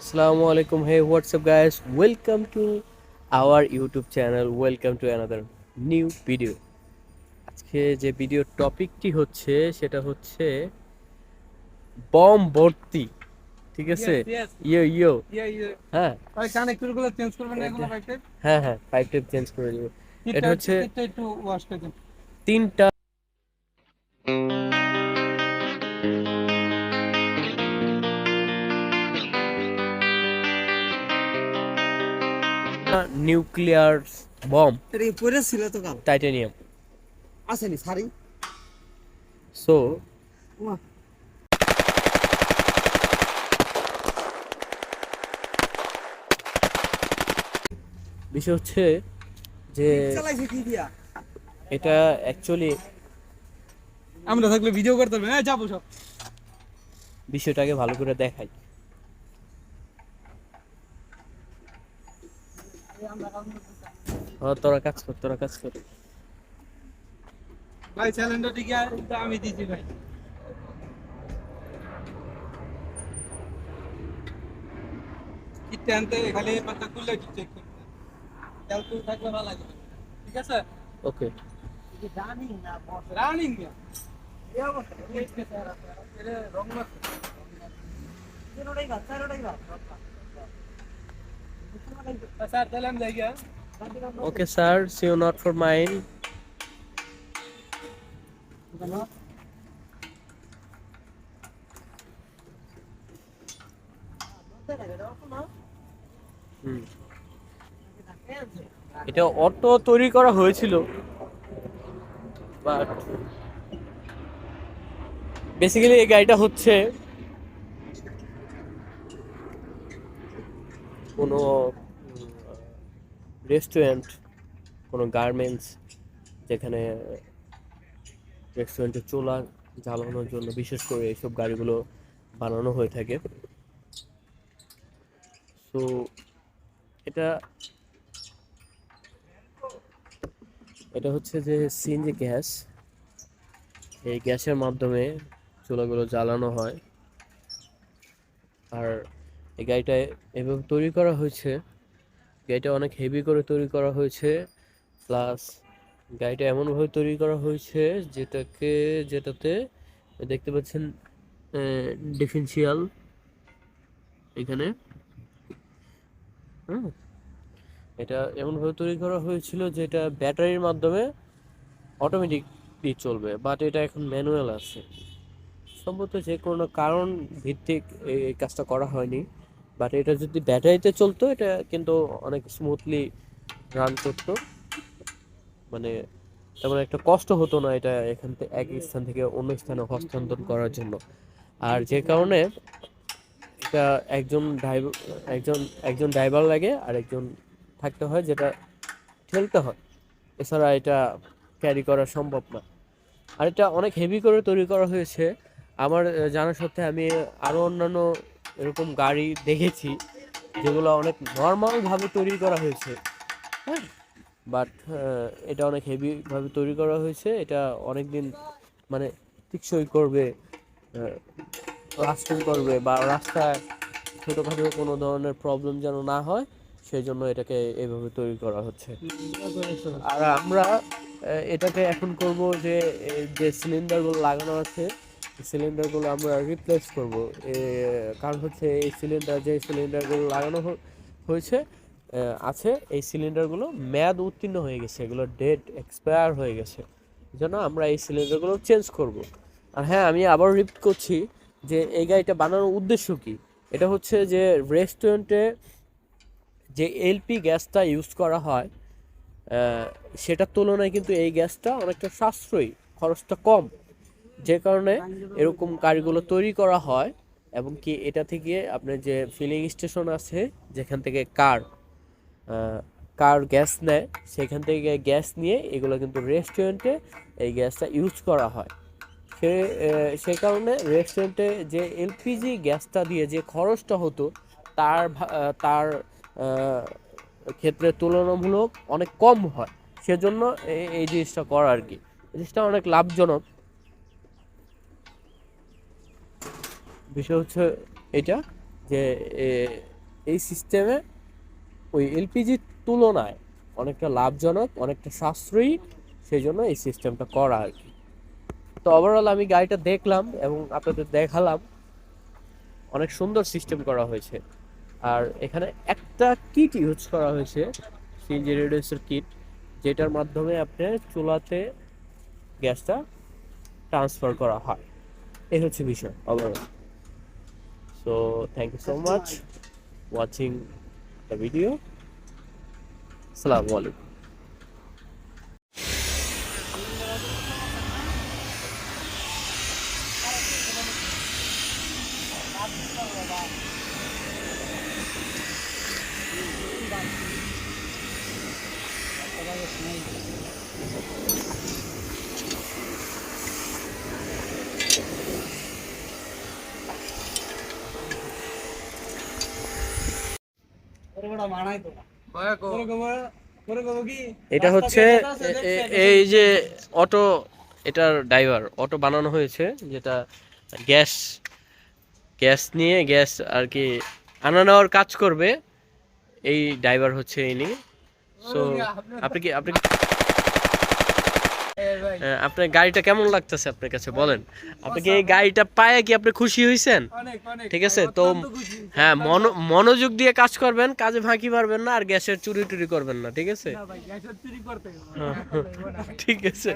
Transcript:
Assalamu alaikum. Hey, what's up, guys? Welcome to our YouTube channel. Welcome to another new video. আজকে যে video টপিকটি হচ্ছে সেটা হচ্ছে bomb ভর্তি। ঠিক আছে? ইয়ো ইয়ো। হ্যাঁ ভাই কানেক্টরগুলো চেঞ্জ করবেন না এগুলো পাইপের? হ্যাঁ হ্যাঁ, পাইপ টেপ চেঞ্জ করে দিব। এটা হচ্ছে এটা একটু ওয়াশ করে দিন। তিনটা নিউক্লিয়ার বম, এটা কি পড়ে ছিল তো কাল? টাইটানিয়াম। আসেনি সারি। সো ওয়া বিষয় হচ্ছে যে চালাইছে কি দিয়া? এটা অ্যাকচুয়ালি আমরা থাকলে ভিডিও করতে হবে। হ্যাঁ যাবো সব। বিষয়টাকে ভালো করে দেখাই। তোরা কাজ কর, তোরা কাজ কর। ভাই সিলিন্ডার ঠিক আছে আমি দিছি ভাই। কি টানতে খালি পাতা খুলে চেক করতে। ক্যালকুলেট থাকলে ভালো লাগে। ঠিক আছে? ওকে, কি রানিং না বস? রানিং না। এই অবস্থা এই যে স্যার এর রং না। তেরোটাই ভাত। স্যার চলেন যাই গিয়া। Okay sir, see you not for mine. এটা অটো তৈরি করা হয়েছিল, বাট বেসিক্যালি এই গাড়িটা হচ্ছে কোনো রেস্টুরেন্ট, কোনো গার্মেন্টস, যেখানে রেস্টুরেন্টে চুলা জ্বালানোর জন্য বিশেষ করে এইসব গাড়িগুলো বানানো হয়ে থাকে। সো এটা এটা হচ্ছে যে সিএনজি গ্যাস, এই গ্যাসের মাধ্যমে চুলাগুলো জ্বালানো হয়। আর এই গাড়িটা এভাবে তৈরি করা হয়েছে, গাড়িটা অনেক হেভি করে তৈরি করা হয়েছে। প্লাস গাড়িটা এমনভাবে তৈরি করা হয়েছে যেটাতে দেখতে পাচ্ছেন ডিফারেন্সিয়াল এখানে। হুম, এটা এমনভাবে তৈরি করা হয়েছিল যেটা ব্যাটারির মাধ্যমে অটোমেটিকলি চলবে, বাট এটা এখন ম্যানুয়াল আছে। সম্ভবত যে কোনো কারণ ভিত্তিক এই কাজটা করা হয়নি, বাট এটা যদি ব্যাটারিতে চলতো এটা কিন্তু অনেক স্মুথলি রান করতো, মানে তেমন একটা কষ্ট হতো না এটা এখান থেকে এক স্থান থেকে অন্য স্থানে হস্তান্তর করার জন্য। আর যে কারণে এটা একজন একজন ড্রাইভার লাগে আর একজন থাকতে হয়, যেটা ঠেলতে হয়, এছাড়া এটা ক্যারি করা সম্ভব না। আর এটা অনেক হেভি করে তৈরি করা হয়েছে। আমার জানা সত্ত্বে আমি আরও অন্যান্য এরকম গাড়ি দেখেছি যেগুলো অনেক নর্মালভাবে তৈরি করা হয়েছে, হ্যাঁ, বাট এটা অনেক হেভিভাবে তৈরি করা হয়েছে। এটা অনেক দিন মানে টেকসই করবে, লাস্টিং করবে, বা রাস্তায় ছোটোখাটো কোনো ধরনের প্রবলেম যেন না হয়, সেই জন্য এটাকে এইভাবে তৈরি করা হচ্ছে। আর আমরা এটাকে এখন করব যে যে সিলিন্ডারগুলো লাগানো আছে, সিলিন্ডারগুলো আমরা রিপ্লেস করব। কারণ হচ্ছে এই যে সিলিন্ডারগুলো লাগানো হয়েছে আছে, এই সিলিন্ডারগুলো মেয়াদ উত্তীর্ণ হয়ে গেছে, এগুলো ডেট এক্সপায়ার হয়ে গেছে, জন্য আমরা এই সিলিন্ডারগুলো চেঞ্জ করব। আর হ্যাঁ, আমি আবার রিপিট করছি যে এই গাড়িটা বানানোর উদ্দেশ্য কি। এটা হচ্ছে যে রেস্টুরেন্টে যে এলপি গ্যাসটা ইউজ করা হয় সেটার তুলনায় কিন্তু এই গ্যাসটা অনেকটা সাশ্রয়ী, খরচটা কম, যে কারণে এরকম গাড়িগুলো তৈরি করা হয়। এবং কি এটা থেকে আপনার যে ফিলিং স্টেশন আছে, যেখান থেকে কার গ্যাস নেয়, সেখান থেকে গ্যাস নিয়ে এগুলো কিন্তু রেস্টুরেন্টে এই গ্যাসটা ইউজ করা হয়। সে কারণে রেস্টুরেন্টে যে এলপিজি গ্যাসটা দিয়ে যে খরচটা হতো তার ক্ষেত্রে তুলনামূলক অনেক কম হয়। সেজন্য এই জিনিসটা করা আর কি, এই জিনিসটা অনেক লাভজনক। বিষয় হচ্ছে এটা যে এই সিস্টেমে ওই এলপিজির তুলনায় অনেকটা লাভজনক, অনেকটা সাশ্রয়ী, সেই জন্য এই সিস্টেমটা করা আর কি। তো ওভারঅল আমি গাড়িটা দেখলাম এবং আপনাদের দেখালাম, অনেক সুন্দর সিস্টেম করা হয়েছে। আর এখানে একটা কিট ইউজ করা হয়েছে, সিএনজি রেডিউসার কিট, যেটার মাধ্যমে আপনি চুলাতে গ্যাসটা ট্রান্সফার করা হয়। এই হচ্ছে বিষয় overall. So thank you so much watching the video. আসসালামু আলাইকুম। এটা হচ্ছে এই যে অটো, এটার ড্রাইভার অটো বানানো হয়েছে, যেটা গ্যাস গ্যাস নিয়ে গ্যাস আর কি আনা নেওয়ার কাজ করবে। এই ড্রাইভার হচ্ছে ইনি। সো আপনি আপনার গাড়িটা কেমন লাগতেছে আপনার কাছে বলেন? আপনি কি এই গাড়িটা পায়ে কি আপনি খুশি হয়েছেন? ঠিক আছে, তো হ্যাঁ, মনোযোগ দিয়ে কাজ করবেন, কাজে ফাঁকি মারবেন না, আর গ্যাসের চুরি টুরি করবেন না, ঠিক আছে? ঠিক আছে।